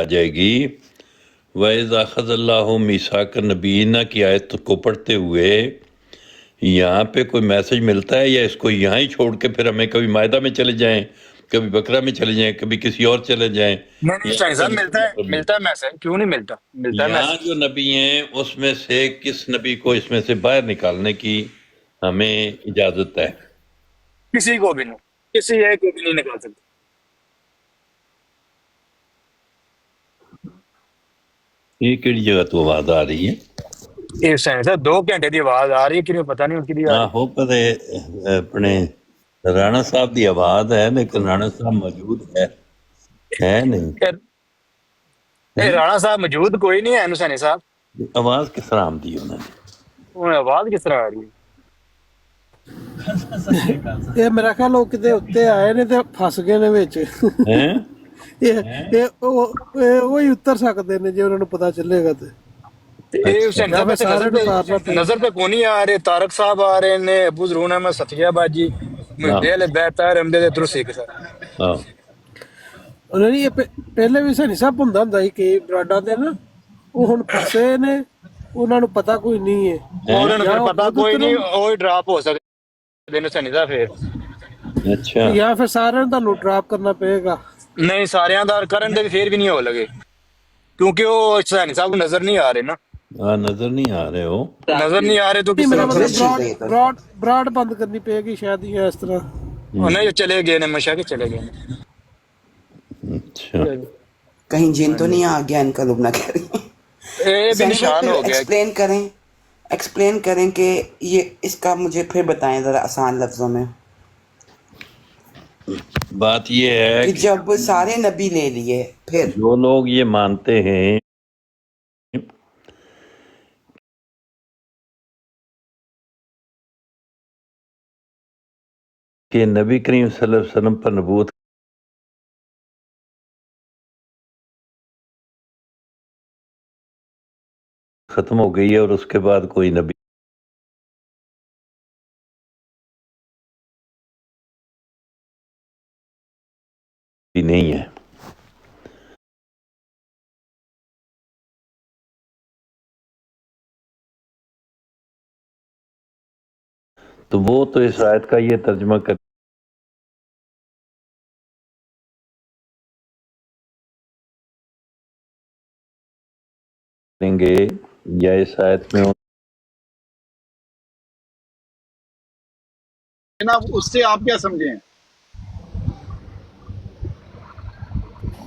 آ جائے گی وَإِذَا أَخَذَ اللَّهُ مِيثَاقَ النَّبِيِّينَ کی آیت کو پڑھتے ہوئے یہاں پہ کوئی میسج ملتا ہے یا اس کو یہاں ہی چھوڑ کے پھر ہمیں کبھی مائدہ میں چلے جائیں، کبھی بقرہ میں چلے جائیں، کبھی کسی اور چلے جائیں؟ نہیں یہاں کا صاحب، بھی کوئی مطلب نہیں۔ ملتا ہے میسج، کیوں نہیں ملتا؟ ملتا ہے یہاں میسج، جو نبی ہیں اس میں سے کس نبی کو اس میں سے باہر نکالنے کی ہمیں اجازت ہے؟ کسی کو بھی نہیں، کسی ایک کو بھی نہیں نکال سکتے۔ یہ کہڑی جگہ تو آواز آ رہی ہے؟ یہ صاحب 2 گھنٹے کی آواز آ رہی ہے کہ نہیں پتہ نہیں ان کی آ ہاں رہی ہو پتے اپنے رانا صاحب دی آواز ہے لیکن رانا صاحب موجود ہے نہیں ہے۔ ہے؟ رانا صاحب موجود کوئی نہیں ہے حسینی صاحب، آواز کس طرح آمدی انہوں نے؟ انہیں آواز کس طرح آ رہی ہے؟ یہ میرا خیال وہ کتے اتنے آئے نے تے پھس گئے نے وچ ہیں؟ وہی اتر سکتے نے جی انہوں نے پتا چلے گا تے یہ اچھا حسین یا صاحب پھر ایسے سارے نو اتارنا پے نظر پہ کون نہیں آ رہے؟ طارق صاحب آ رہے نے، ابو ضرون احمد ستیا باجی، ہاں محدے بیتر احمد درسی کے ساتھ۔ ہاں انہوں نے یہ پہلے بھی سنی صاحب ہوندا ہوندا سی کہ براڈا دے نا وہ ہن پھسے نے، انہوں نے پتا کوئی نہیں ہے، ہیں؟ اور انہوں یا پھر وہ پتا خود کوئی نہیں، اترن وہی ڈراپ ہو سکتے ہیں حسین صاحب پھر۔ اچھا یا پھر سارے تمہیں ڈراپ کرنا پے گا۔ نہیں سارے دار کرن دے پھر بھی نہیں ہو لگے، کیونکہ وہ حسین صاحب کو نظر نہیں آ رہے نا، ہاں نظر نہیں آ رہے ہو۔ نظر نہیں آ رہے تو نہیں کس طرح میرا پتا؟ مطلب براڈ بند کرنی پے گی شاید، یا اس طرح نہیں چلے گئے نے، مشا کے چلے گئے اچھا نے۔ کہیں جن ہاں تو جی، نہیں آ گیا ان کا لبنا کہہ رہی ہیں۔ یہ بھی حسین بھائی نشان پھر ہو گیا۔ ایکسپلین کریں کہ یہ اس کا مجھے پھر بتائیں ذرا آسان لفظوں میں، بات یہ ہے کہ کہ جب سارے نبی لے لیے پھر جو لوگ یہ مانتے ہیں کہ نبی کریم صلی اللہ علیہ وسلم پر نبوت ختم ہو گئی ہے اور اس کے بعد کوئی نبی نہیں ہے، تو وہ تو اس آیت کا یہ ترجمہ کریں گے یا اس آیت میں جناب اس سے آپ کیا سمجھیں؟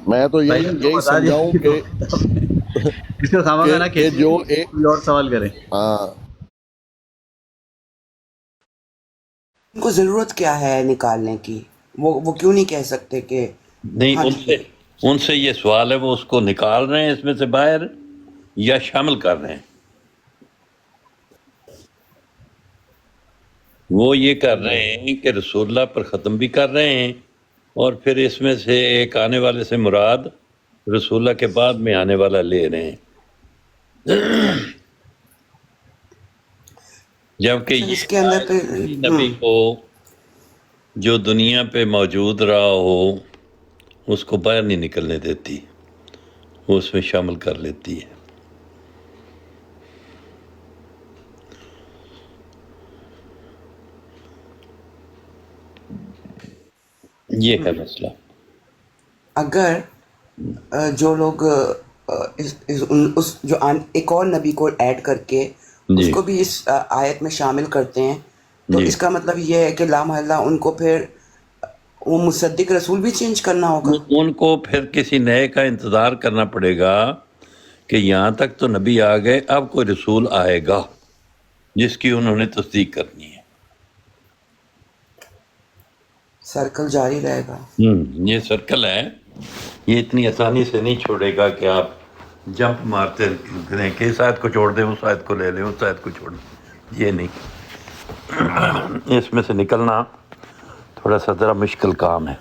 میں تو بھائی جان یہی بتا سمجھاؤں دیں کہ اس کا سامان کہ کھانا کہ کھینچے جو کوئی اور سوال کریں۔ ہاں ان کو ضرورت کیا ہے نکالنے کی؟ وہ کیوں نہیں کہہ سکتے کہ نہیں، ہاں جی ان سے یہ سوال ہے وہ اس کو نکال رہے ہیں اس میں سے باہر یا شامل کر رہے ہیں؟ وہ یہ کر رہے ہیں کہ رسول اللہ پر ختم بھی کر رہے ہیں اور پھر اس میں سے ایک آنے والے سے مراد رسول اللہ کے بعد میں آنے والا لے رہے ہیں، جبکہ سر اس کے یہ اندر آیت پھر کسی نبی کو جو دنیا پہ موجود رہا ہو اس کو باہر نہیں نکلنے دیتی، وہ اس میں شامل کر لیتی ہے۔ یہ ہے مسئلہ۔ اگر جو لوگ جو ایک اور نبی کو ایڈ کر کے اس جی کو بھی اس آیت میں شامل کرتے ہیں تو جی، اس کا مطلب یہ ہے کہ لا محلہ ان کو پھر وہ مصدق رسول بھی چینج کرنا ہوگا۔ ان کو پھر کسی نئے کا انتظار کرنا پڑے گا کہ یہاں تک تو نبی آ گئے، اب کوئی رسول آئے گا جس کی انہوں نے تصدیق کرنی ہے۔ سرکل جاری رہے گا۔ یہ سرکل ہے، یہ اتنی آسانی سے نہیں چھوڑے گا کہ آپ جمپ مارتے رہیں کہ اس آیت کو چھوڑ دیں اس آیت کو لے لیں اس آیت کو چھوڑ دیں، یہ نہیں، اس میں سے نکلنا تھوڑا سا ذرا مشکل کام ہے،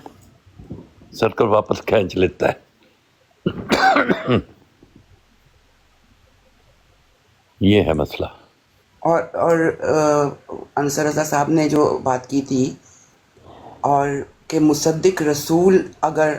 سرکل واپس کھینچ لیتا ہے۔ یہ ہے مسئلہ۔ اور انصر رضا صاحب نے جو بات کی تھی اور کہ مصدق رسول اگر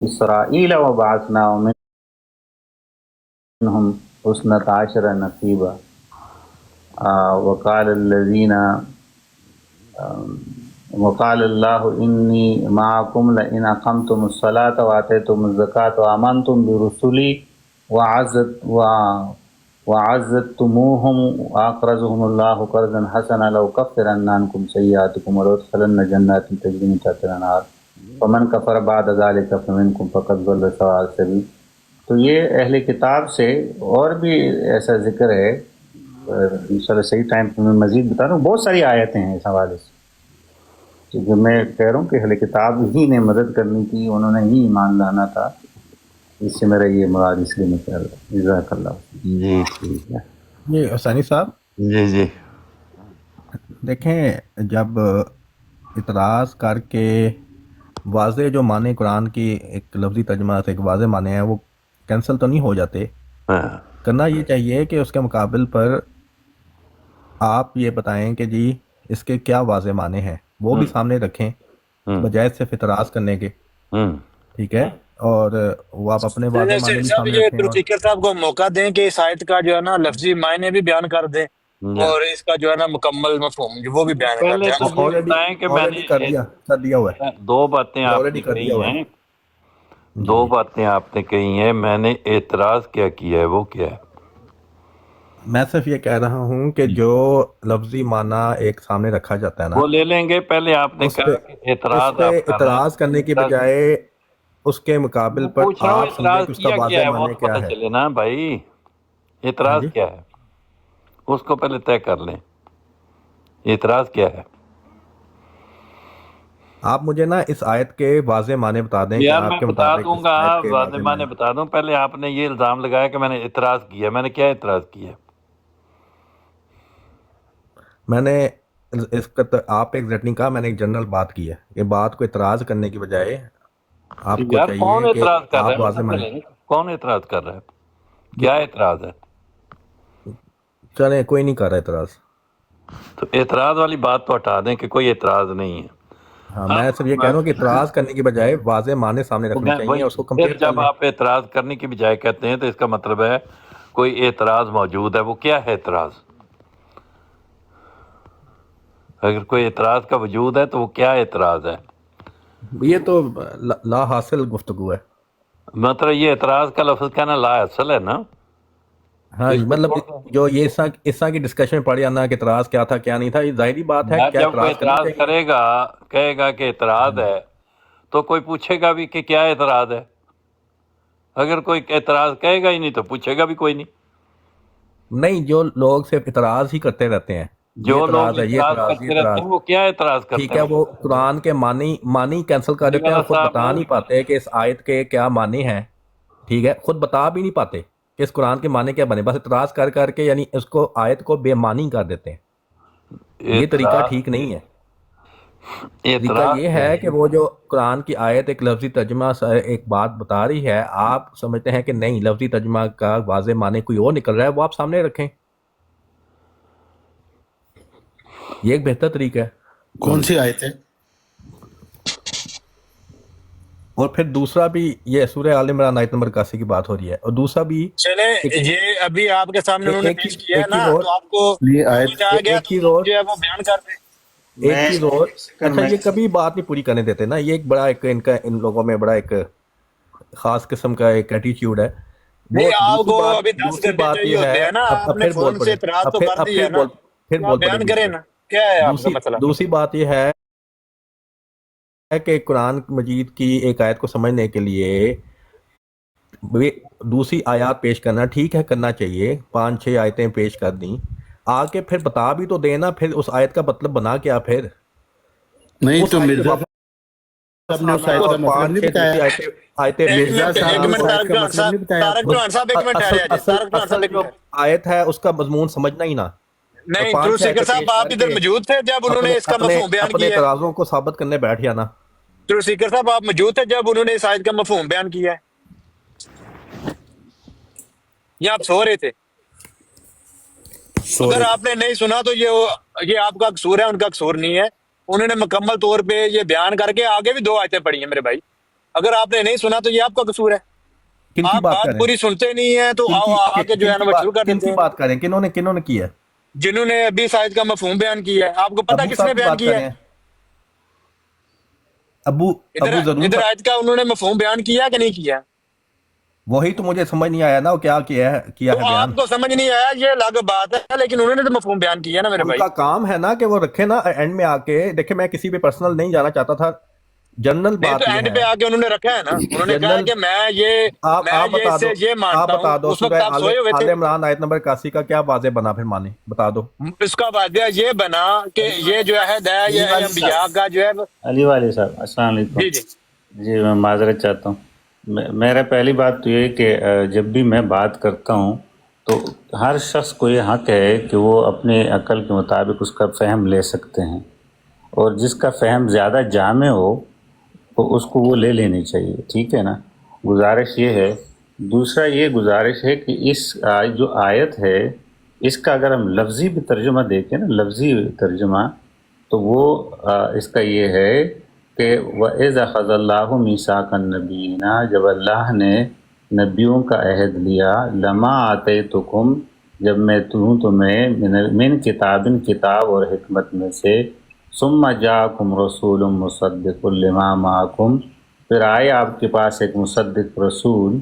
إسرائيل وبعثنا منهم 12 نقيبا وقال الذين وقال الله إني معكم لئن أقمتم الصلاة وآتيتم الزكاة وآمنتم برسلي وعزتموهم وأقرضهم الله قرضا حسنا لأكفرن عنكم سيئاتكم ولأدخلن جنات تجري من تحتها الأنهار فمن كفر بعد ذلك فمنكم فقد ضل سواء السبيل. تو یہ اہل کتاب سے اور بھی ایسا ذکر ہے، انشاءاللہ صحیح ٹائم پہ میں مزید بتا رہا ہوں، بہت ساری آیتیں ہیں اس حوالے سے، کیونکہ میں کہہ رہا ہوں کہ اہل کتاب ہی نے مدد کرنی تھی، انہوں نے ہی ایمان لانا تھا، اس سے میرا یہ مراد اس لیے میں کہہ رہا ہوں. جزاک اللہ. جی ٹھیک ہے. جی حسینی صاحب جی جی دیکھیں، جب اعتراض کر کے واضح جو معنی قرآن کی ایک لفظی ترجمہ سے ایک واضح معنی ہے وہ کینسل تو نہیں ہو جاتے. ہاں کرنا یہ چاہیے کہ اس کے مقابل پر آپ یہ بتائیں کہ جی اس کے کیا واضح معنی ہیں، وہ بھی سامنے رکھیں بجائے صرف اعتراض کرنے کے. ٹھیک ہے، اور وہ آپ اپنے واضح معنی بھی صاحب سامنے یہ رکھیں. اور سپیکر صاحب کو موقع دیں کہ اس آیت کا جو ہے نا لفظی معنی بھی بیان کر دیں اور اس کا جو ہے نا مکمل مفہوم جو وہ بھی بیان کر پہلے دیں. تو یہ بتائیں کہ میں already کر دیا ہوا ہے. دو باتیں آپ already نے کر کہی دیا ہوا ہے. ہیں، دو باتیں آپ نے کہی ہیں، میں نے اعتراض کیا ہے وہ کیا ہے؟ میں صرف یہ کہہ رہا ہوں کہ جو لفظی معنی ایک سامنے رکھا جاتا ہے نا، وہ لے لیں گے. پہلے آپ نے اس پہ کہا کہ اعتراض اس پہ آپ کر رہے ہیں. اعتراض کرنے کی بجائے اس کے مقابل پر پوچھ رہا ہوں آپ سمجھیں اعتراض کہ اس کا کیا واضح ہے، وہ معنی تو کیا پتہ ہے. چلے نا بھائی. ہاں اعتراض جی، کیا ہے اس کو پہلے طے کر لیں. اعتراض کیا ہے؟ آپ مجھے نا اس آیت کے واضح معنی بتا دیں کہ یار میں آپ کے بتا مطابق دوں اس گا، آیت کے واضح واضح معنی معنی. بتا دوں. پہلے آپ نے یہ الزام لگایا کہ میں نے اعتراض کیا. میں نے کیا اعتراض کیا؟ میں نے اس کا آپ ایگزیکٹ نہیں کہا، میں نے ایک جنرل بات کی ہے کہ بات کو اعتراض کرنے کی بجائے آپ کو یار کون چاہیے کہ اعتراض کر رہا آپ ہے واضح پتہ معنی. چلے نا. کون اعتراض کر رہا ہے؟ کیا اعتراض ہے؟ چلیں کوئی نہیں کر رہا اعتراض. تو اعتراض والی بات تو ہٹا دیں کہ کوئی اعتراض نہیں ہے. ہاں، میں صرف یہ کہہ رہا ہوں کہ اعتراض کرنے کی بجائے واضح معنی سامنے رکھنے چاہیے، اس کو پھر کمپیئر کر جب لیں. آپ اعتراض کرنے کی بجائے کہتے ہیں تو اس کا مطلب ہے کوئی اعتراض موجود ہے. وہ کیا ہے اعتراض؟ اگر کوئی اعتراض کا وجود ہے تو وہ کیا اعتراض ہے؟ یہ تو لا حاصل گفتگو ہے. مطلب یہ اعتراض کا لفظ کہنا لا اصل ہے نا. ہاں جی، مطلب جو یہ اس طرح کی ڈسکشن میں پڑ جانا کہ اعتراض کیا تھا کیا نہیں تھا، یہ ظاہری بات ہے. یار کیا جب کوئی اعتراض کرنا اعتراض چاہیے؟ کرے گا، کہے گا کہ اعتراض ہے، تو کوئی پوچھے گا بھی کہ کیا اعتراض ہے. اگر کوئی اعتراض کہے گا ہی نہیں تو پوچھے گا بھی کوئی نہیں. نہیں، جو لوگ صرف اعتراض ہی کرتے رہتے ہیں، یہ جو لوگ اعتراض ہے، یہ اعتراض اعتراض، یہ کرتے رہتے اعتراض، ہیں وہ کیا اعتراض کرتے ٹھیک ہے، ہیں؟ وہ قرآن کے معنی کینسل کر دیتے ہیں اور خود بتا نہیں پاتے کہ اس آیت کے کیا معنی ہیں. ٹھیک ہے، خود بتا بھی نہیں پاتے کہ اس قرآن کے معنی کیا بنے، بس اعتراض کر کر کے یعنی اس کو آیت کو بے معنی کر دیتے ہیں. یہ طریقہ ٹھیک نہیں ہے. طریقہ اعتراض یہ ہے کہ وہ جو قرآن کی آیت ایک لفظی ترجمہ ایک بات بتا رہی ہے، آپ سمجھتے ہیں کہ نہیں لفظی ترجمہ کا واضح معنی کوئی اور نکل رہا ہے، وہ آپ سامنے رکھیں. یہ ایک بہتر طریقہ ہے. کون سی آیت ہے؟ اور پھر دوسرا بھی یہ سورہ آل عمران آیت نمبر 81 کی بات ہو رہی ہے، اور دوسرا بھی چلے یہ ابھی آپ کے سامنے انہوں نے ایک پیش کیا ہے نا، چیز اور، تو آپ کو یہ آیت سمجھ آ گیا ایک تو چیز اور، جو ہے وہ بیان کر دیں. ایک چیز اور. اچھا، یہ کبھی بات نہیں پوری کرنے دیتے نا، یہ ایک بڑا ایک ان لوگوں میں بڑا ایک خاص قسم کا ایک ایٹیٹیوڈ ہے. نہیں، وہ آپ کو ابھی 10 دوسری گھنٹے بات چاہیے یہ ہوتے ہے، ہیں نا، اب آپ نے پھر بول فون سے پڑے، اعتراض تو کر دیا پھر نا، پھر تو آپ بول پڑے بیان بیچ کریں میں. نا. کیا ہے آپ کا مسئلہ؟ دوسری بات یہ ہے کہ قرآن مجید کی ایک آیت کو سمجھنے کے لیے دوسری آیات پیش کرنا ٹھیک ہے، کرنا چاہیے. 5-6 آیتیں پیش کر دیں، آگے پھر بتا بھی تو دینا پھر اس آیت کا مطلب بنا کیا. پھر نہیں اس تو آیت کے مرزا واپس صاحب نے اس آنا آیت اور کا مطلب نہیں 5-6 دوسری بتایا. آیتیں پیش مرزا کرتے صاحب ایک نے منٹ اس آیت طارق کا جوہان مطلب نہیں صاحب، بتایا آپ طارق کو. جوہان صاحب ایک منٹ ٹھہرے جی، طارق جوہان صاحب ایک جو منٹ. آیت ہے اس کا مضمون سمجھنا ہی نہ. نہیں، اور ترو 5-6 سیکر آیتیں صاحب پیش آپ کر ادھر کے موجود تھے جب انہوں نے اس کا مفہوم بیان اپنے کیا ہے. اعتراضوں کو ثابت کرنے بیٹھ جانا. ترو سیکر صاحب آپ موجود تھے جب انہوں نے اس آیت کا مفہوم بیان کیا ہے، یا آپ سو رہے تھے؟ اگر آپ نے نہیں سنا تو یہ آپ کا قصور ہے، ان کا قصور نہیں ہے. انہوں نے مکمل طور پہ یہ بیان کر کے آگے بھی 2 آیتیں پڑھی ہیں میرے بھائی. اگر آپ نے نہیں سنا تو یہ آپ کا قصور ہے. کن کی آپ بات بات کر رہے پوری سنتے نہیں ہیں تو آ کے جو ہے نا وہ شروع کر کن دیتے کی ہیں. بات کر رہے ہیں؟ کنہوں نے کی ہے؟ جنہوں نے ابھی اس آیت کا مفہوم بیان کیا ہے. آپ کو پتا ابو کس صاحب نے کی بیان بات کر کیا رہے ہے؟ ہیں؟ ابو ضرور ادھر آیت کا انہوں نے مفہوم بیان کیا کہ نہیں کیا؟ وہی تو مجھے سمجھ نہیں آیا نا، وہ کیا کیا ہے تو بیان. آپ کو سمجھ نہیں آیا یہ الگ بات ہے، لیکن انہوں نے تو مفہوم بیان کیا نا میرے ان بھائی. کا کام ہے نا کہ وہ رکھے نا اینڈ میں آ کے. دیکھیں میں کسی بھی پرسنل نہیں جانا چاہتا تھا، جنرل نہیں بات تو یہ اینڈ ہے. پہ آ کے انہوں نے رکھا ہے نا، انہوں نے کہا جنرل کہ میں یہ آپ بتا اس سے دو، یہ آپ مانتا بتا ہوں. دو اس وقت سورہ آپ سوئے ہوئے آل تھے. عمران آیت نمبر 81 کا کیا واضح بنا پھر مانے بتا دو. اس کا واضح یہ بنا کہ یہ جو ہے علی یہ والد انبیاء صاحب، کا جو ہے. علی والد صاحب السلام علیکم. جی جی جی میں معذرت چاہتا ہوں. میرا پہلی بات تو یہ کہ جب بھی میں بات کرتا ہوں تو ہر شخص کو یہ حق ہے کہ وہ اپنے عقل کے مطابق اس کا فہم لے سکتے ہیں، اور جس کا فہم زیادہ جامع ہو تو اس کو وہ لے لینی چاہیے. ٹھیک ہے نا؟ گزارش یہ ہے. دوسرا یہ گزارش ہے کہ اس جو آیت ہے اس کا اگر ہم لفظی بھی ترجمہ دیکھیں نا، لفظی ترجمہ، تو وہ اس کا یہ ہے کہ وَإِذْ أَخَذَ اللَّهُ مِيثَاقَ النَّبِيِّينَ، جب اللہ نے نبیوں کا عہد لیا، لَمَا آتَيْتُكُمْ، جب میں دوں تمہیں من کتاب اور حکمت میں سے، ثُمَّ جَاءَكُمْ رَسُولٌ مُصَدِّقٌ لِمَا مَعَكُمْ، پھر آئے آپ کے پاس ایک مصدق رسول،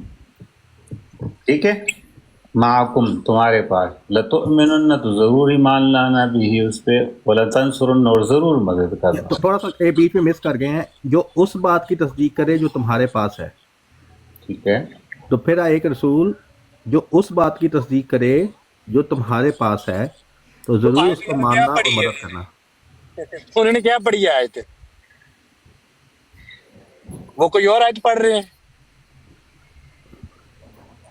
ٹھیک ہے، معکم تمہارے پاس، لَتُؤْمِنُنَّ، تو ضرور ایمان لانا بھی اس پہ، وَلَتَنْصُرُنَّ، اور ضرور مدد کرنا. تو تھوڑا سا بیچ میں مس کر گئے ہیں، جو اس بات کی تصدیق کرے جو تمہارے پاس ہے. ٹھیک ہے، تو پھر ایک رسول جو اس بات کی تصدیق کرے جو تمہارے پاس ہے، تو ضرور اس کو کیا ماننا اور پڑھی ہے مدد کرنا. انہوں نے کیا پڑھی ہے آیت؟ وہ کوئی اور آیت پڑھ رہے ہیں.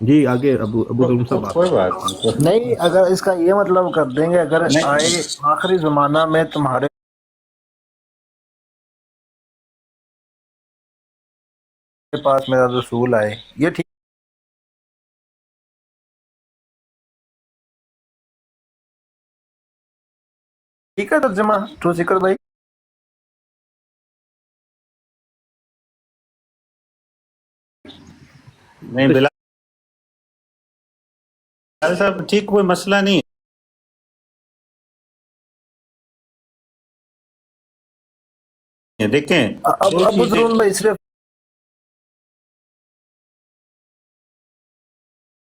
جی آگے ابو ظلم صاحب بات کوئی بات نہیں. نہیں، اگر اس کا یہ مطلب کر دیں گے اگر آئے آخری زمانہ میں تمہارے پاس میرا رسول آئے، یہ ٹھیک ہے ترجمہ ٹرو سیکر بھائی؟ نہیں بلال صاحب ٹھیک، کوئی مسئلہ نہیں ہے. دیکھیں ابو ضرور بھائی صرف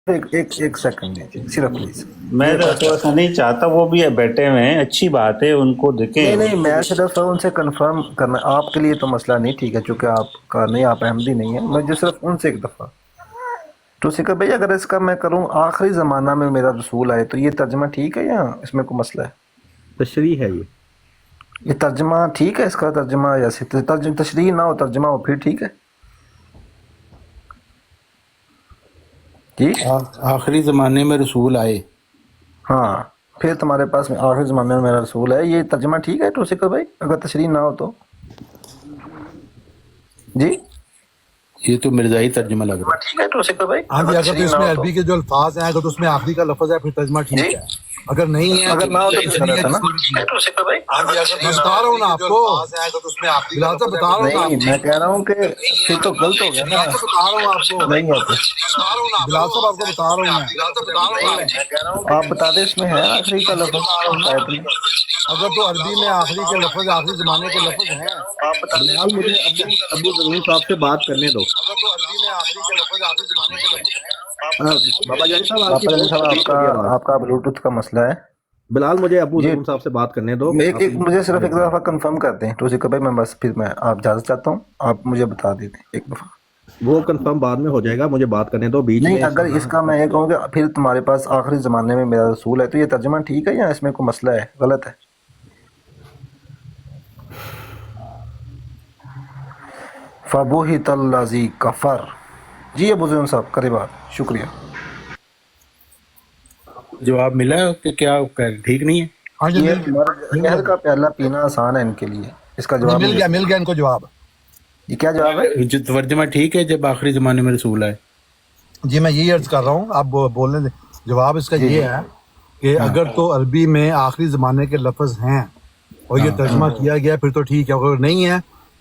ایک سیکنڈ دیجیے صرف پلیز. میں تھوڑا سا نہیں چاہتا، وہ بھی بیٹھے ہوئے ہیں، اچھی بات ہے، ان کو دیکھیں. نہیں میں صرف ان سے کنفرم کرنا، آپ کے لیے تو مسئلہ نہیں، ٹھیک ہے، چونکہ آپ کا نہیں، آپ احمدی نہیں ہیں، مجھے صرف ان سے ایک دفعہ تو سکر بھائی اگر اس کا میں کروں آخری زمانہ میں میرا رسول آئے، تو یہ ترجمہ ٹھیک ہے یا اس میں کوئی مسئلہ ہے؟ تشریح ہے یہ ترجمہ ٹھیک ہے، اس کا ترجمہ یا تشریح نہ ہو ترجمہ ہو پھر ٹھیک ہے؟ ٹھیک، آخری زمانے میں رسول آئے، ہاں پھر تمہارے پاس میں آخری زمانے میں میرا رسول ہے، یہ ترجمہ ٹھیک ہے تو سکر بھائی اگر تشریح نہ ہو تو؟ جی یہ تو مرزائی ترجمہ لگ رہا ہے. ٹھیک ہے تو سکر بھائی ہاں جی، اگر تو اس میں عربی کے جو الفاظ ہیں، اگر تو اس میں آخری کا لفظ ہے پھر ترجمہ ٹھیک ہے، اگر نہیں ہے اگر نہ ہو تو پھر رہتا نا. میں بتا رہا ہوں نا آپ کو، بلال صاحب بتا رہا ہوں نا آپ نہیں میں کہہ رہا ہوں کہ پھر تو غلط ہو گیا نا. بتا رہا ہوں آپ کو، نہیں ہے تو بلال صاحب آپ کو بتا رہا ہوں میں، آپ بتا دیں اس میں ہے آخری کا لفظ آیت میں؟ اگر تو عربی میں آخری کے لفظ آخری زمانے کے لفظ ہیں، آپ بتا دیں بلال مجھے ابو ظلم صاحب سے بات کرنے دو. اگر تو عربی میں آخری کے لفظ آخری زمانے کے لفظ ہیں. بابا جان صاحب آپ کی باپا جی بہت صاحب تکلیف ہو رہی ہے آواز. آپ کا بلوٹوتھ کا مسئلہ ہے. بلال مجھے ابو جی. ظلم صاحب سے بات کرنے دو. ایک مجھے صرف ایک دفعہ کنفرم کر دیں تو سکر بھائی، میں بس پھر میں آپ اجازت چاہتا ہوں، آپ مجھے بتا دیتے ایک دفعہ. وہ کنفرم بعد میں ہو جائے گا، مجھے بات کرنے دو بیچ میں. نہیں اگر اس کا میں یہ کہوں کہ پھر تمہارے پاس آخری زمانے میں میرا رسول ہے، تو یہ ترجمہ ٹھیک ہے یا اس میں کوئی مسئلہ ہے، غلط ہے؟ فَبُهِتَ الَّذِي كَفَرَ. جی ابو ظلم صاحب کرے بات، شکریہ. جواب ملا کہ کیا ٹھیک نہیں ہے؟ ہاں جی، یہ زہر کا پیالہ پینا آسان ہے ان کے لیے، اس کا جواب مل گیا ان کو جواب. یہ کیا جواب ہے؟ جو ترجمہ ٹھیک ہے جب آخری زمانے میں رسول آئے. جی میں یہی عرض کر رہا ہوں، آپ بولنے دیں. جواب اس کا یہ ہے کہ اگر تو عربی میں آخری زمانے کے لفظ ہیں اور یہ ترجمہ کیا گیا پھر تو ٹھیک ہے، اگر نہیں ہے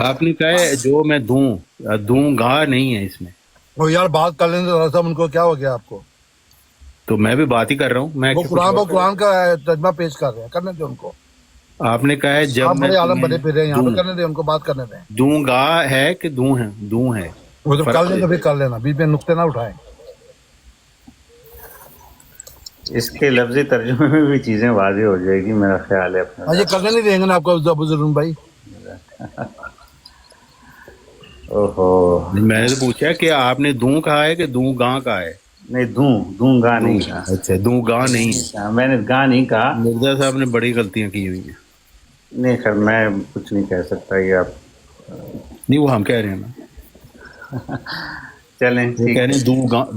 آپ نے کہا ہے جو میں دوں گا نہیں ہے اس میں. وہ یار بات کر لیں تو صاحب ان کو کیا ہو گیا آپ کو؟ تو میں بھی بات ہی کر رہا ہوں. میں وہ قرآن کا ترجمہ پیش کر رہے ہیں, کرنے دیں ان کو. آپ نے کہا ہے جب آپ میں بڑے عالم بنے پھر رہے ہیں یہاں پہ, دوں کرنے دیں ان کو, بات کرنے دیں. دوں گا ہے کہ دوں ہے وہ تو کر لیں تو پھر کر لینا, بیچ میں نقطے نہ اٹھائیں. اس کے لفظی ترجمے میں بھی چیزیں واضح ہو جائے گی میرا خیال ہے. اپنا یہ کرنے نہیں دیں گے نا آپ کو ابو ظلم بھائی. اوہو, میں نے تو پوچھا کہ آپ نے دوں کہا ہے کہ دوں گا کہا ہے. نہیں دوں گا نہیں کہا. اچھا دوں گا نہیں ہے. میں نے گا نہیں کہا. مرزا صاحب نے بڑی غلطیاں کی ہوئی ہیں. نہیں خیر میں کچھ نہیں کہہ سکتا, یہ آپ نہیں وہ ہم کہہ رہے ہیں نا, چلیں وہ ٹھیک کہہ رہے ہیں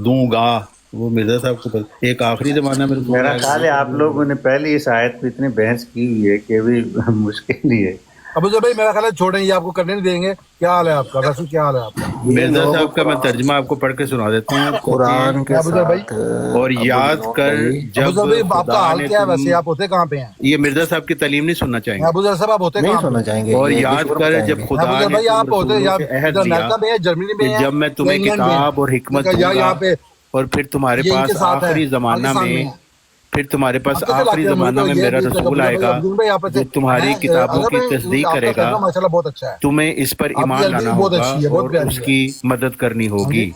دوں گا. وہ مرزا صاحب کو ایک آخری زمانہ میں میرا خیال ہے آپ لوگوں نے پہلے اس آیت پہ اتنی بحث کی ہوئی ہے کہ ابھی مشکل ہی ہے. ابو ظہر بھائی میرا خیال ہے چھوڑیں, یہ آپ کو کرنے نہیں دیں گے. کیا حال ہے آپ کا ویسے, کیا حال ہے آپ کا؟ مرزا صاحب کا میں ترجمہ آپ کو پڑھ کے سنا دیتا ہوں. قرآن کے ابو ظہر بھائی, ساتھ اور یاد کر ابو جب ظہر بھائی آپ کا خدا حال نے کیا ہے ویسے, آپ ہوتے کہاں پہ ہیں؟ یہ مرزا صاحب کی تعلیم نہیں سننا چاہیں گے. ابو ظہر صاحب آپ ہوتے نہیں کہاں سننا پہ؟ چاہیں گے. اور یہ یاد دشمن کر بتائیں جب گے. خدا ابو ظہر نے بھائی تم آپ ہوتے رسولوں یا سے عہد لیا امریکہ میں ہیں, جرمنی میں کہ ہیں, جب میں تمہیں انگلینڈ میں ہیں, کتاب اور حکمت یا دوں یہاں گا پہ اور پھر تمہارے یہ ان کے پاس ساتھ ہے, آخری زمانہ پاکستان میں میں ہے. پھر تمہارے پاس آپ کیسے آخری لاتے ہیں مجھے زمانہ تو میں یہ میرا نہیں رسول ابو آئے گا ظہر بھائی, آپ جو تمہاری کتابوں اظہر کی بھائی تصدیق آپ کا کرے گا. ترجمہ ماشاءاللہ بہت اچھا ہے, تمہیں اس پر آپ کی ایمان عربی لانا بہت ہوگا اچھی ہے, بہت اور پیاری اس ہے. کی مدد کرنی ہاں جی, ہوگی.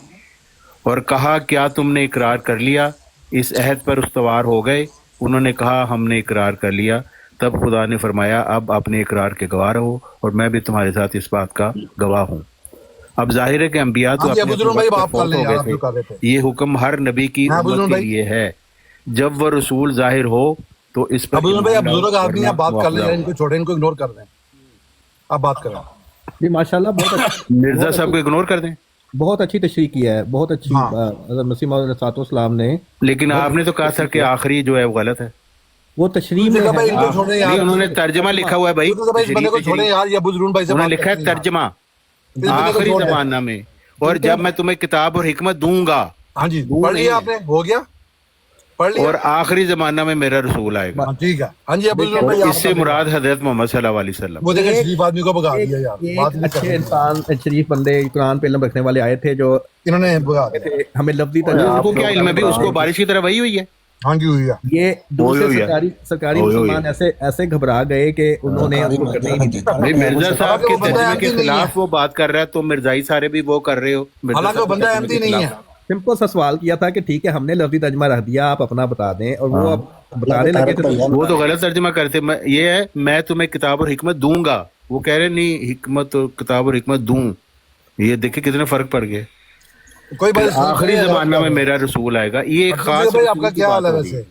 اور کہا کیا تم نے اقرار کر لیا, اس عہد پر استوار ہو گئے. انہوں نے کہا ہم نے اقرار کر لیا. تب خدا نے فرمایا اب اپنے اقرار کے گواہ رہو اور میں بھی تمہارے ساتھ اس بات کا گواہ ہوں. اب ظاہر ہے کہ انبیاء ہاں تو جی اپنے ابو اپنے ظلم بھائی وقت پر آپ کر فوت لیں ہو یار, گئے آپ تھے. جو کر رہے تھے. یہ حکم ہر نبی کی ہاں ابو امت ظلم کے بھائی, لیے ہے. جب وہ رسول ظاہر ہو تو اس پر ابو ظلم بھائی ایمان آپ لاؤ بزرگ آدمی ہیں, ورنہ آپ بات کر لیں مواخذہ یار, ان کو ہوگا. چھوڑیں, ان کو اگنور کر دیں, آپ بات کریں. جی ماشاءاللہ مرزا صاحب کو اگنور کر دیں. بہت اچھی تشریح کی ہے, بہت اچھی. ہاں حضرت مسیح موعود علیہ السلام نے لیکن بہت آپ نے تو اچھی کہا تھا تشریح کہ کیا. آخری جو ہے وہ غلط ہے. وہ تشریح تو میں دیکھا ہے بھائی, ان نا. کو چھوڑیں یار, نہیں انہوں نے ترجمہ لکھا ہوا ہے بھائی, ابو ظلم بھائی اس بندے کو چھوڑیں یار, یہ ابو ظلم بھائی سے انہوں نے بات لکھا ہے کرتے ہیں یار, ترجمہ اس بندے کو آخری چھوڑ دیں. زمانہ میں. اور ٹھیک ہے. جب میں تمہیں کتاب اور حکمت دوں گا, ہاں جی, دوں پڑھ لیا نہیں آپ ہے, نے, ہو گیا, پڑھ لیا. اور آخری زمانہ میں میرا رسول آئے گا. ہاں ٹھیک ہے, ہاں جی ابو ظلم اور بھائی اس آپ سے کر لیں. مراد حضرت محمد صلی اللہ علیہ وسلم. وہ دیکھیں ایک شریف آدمی کو بگا ایک دیا یار, ایک بات نہیں کر اچھے رہے. انسان, شریف بندے, قرآن پہ علم رکھنے والے آئے تھے جو انہوں نے بگا کہتے دیا. تھے ہمیں لفظی ان ترجمہ کو کیا علم ہے بھی, اس کو بارش کی طرح وہی ہوئی ہے. ہاں جی ہوئی ہے. یہ دوسرے ہوئی ہے. سرکاری ہوئی مسلمان ایسے گھبرا گئے کہ انہوں نے اس کو کرنے ہی نہیں دیا. بھائی مرزا صاحب حالانکہ کے وہ بندہ ترجمے کے احمدی نہیں خلاف ہے, وہ بات کر رہا ہے تو مرزائی سارے بھی وہ کر رہے ہو مرزا حالانکہ وہ صاحب کے بندہ ترجمے احمدی کے نہیں خلاف. ہے. سمپل سا سوال کیا تھا کہ ٹھیک ہے ہم نے لفظی ترجمہ رکھ دیا, آپ اپنا بتا دیں, اور وہ اب بتانے لگے تھے تو وہ تو غلط ترجمہ کرتے. یہ ہے میں تمہیں کتاب اور حکمت دوں گا, وہ کہہ رہے نہیں حکمت اور کتاب اور حکمت دوں. یہ دیکھیں کتنے فرق پڑ گئے. کوئی بات آخری زمانہ میں میرا رسول آئے گا, یہ ایک خاص بھائی آپ کا رسول کی کیا بات حال ہے ہو رہی ہے, ویسے؟